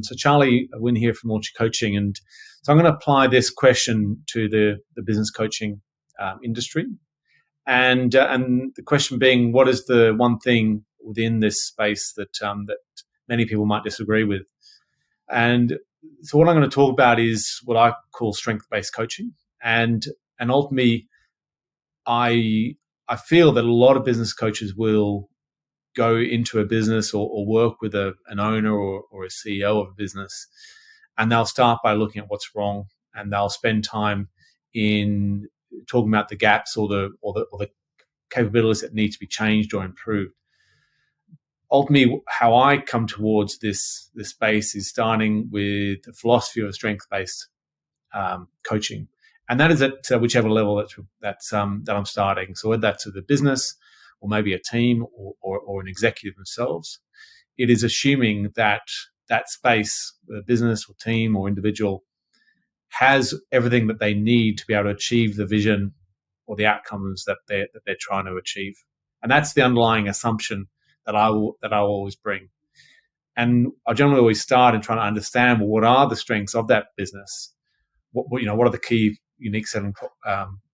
So Charlie Wynn here from Orchard Coaching, and so I'm going to apply this question to the business coaching industry, and the question being, what is the one thing within this space that many people might disagree with? And so what I'm going to talk about is what I call strength-based coaching, and ultimately, I feel that a lot of business coaches will go into a business or work with an owner or a CEO of a business, and they'll start by looking at what's wrong, and they'll spend time in talking about the gaps or the capabilities that need to be changed or improved. Ultimately, how I come towards this space is starting with the philosophy of strength-based coaching, and that is at whichever level that I'm starting. So whether that's at the business, or maybe a team, or an executive themselves, it is assuming that space, the business or team or individual, has everything that they need to be able to achieve the vision or the outcomes that they're trying to achieve. And that's the underlying assumption that I will always bring. And I generally always start in trying to understand, well, what are the strengths of that business? What are the key unique selling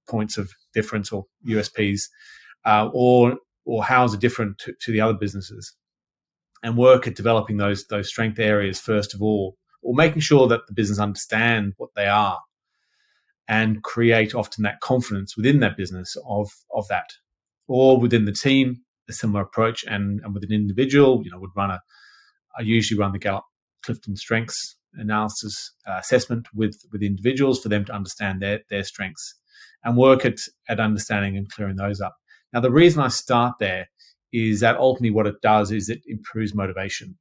points of difference or USPs? Or how is it different to the other businesses, and work at developing those strength areas first of all, or making sure that the business understand what they are, and create often that confidence within that business of that, or within the team a similar approach, and with an individual, I usually run the Gallup-Clifton strengths analysis assessment with individuals for them to understand their strengths, and work at understanding and clearing those up. Now, the reason I start there is that ultimately what it does is it improves motivation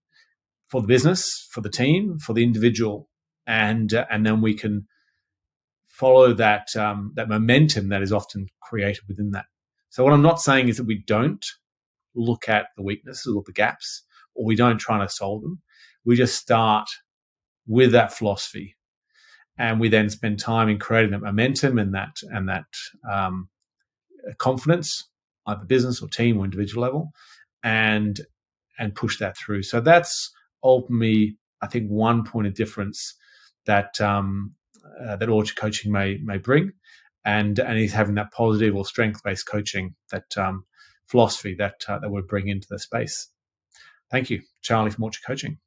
for the business, for the team, for the individual, and then we can follow that momentum that is often created within that. So what I'm not saying is that we don't look at the weaknesses or the gaps, or we don't try to solve them. We just start with that philosophy, and we then spend time in creating that momentum and that confidence, either business or team or individual level, and push that through. So that's ultimately, I think, one point of difference that that Orchard Coaching may bring, and is having that positive or strength-based coaching, that philosophy that we bring into the space. Thank you, Charlie from Orchard Coaching.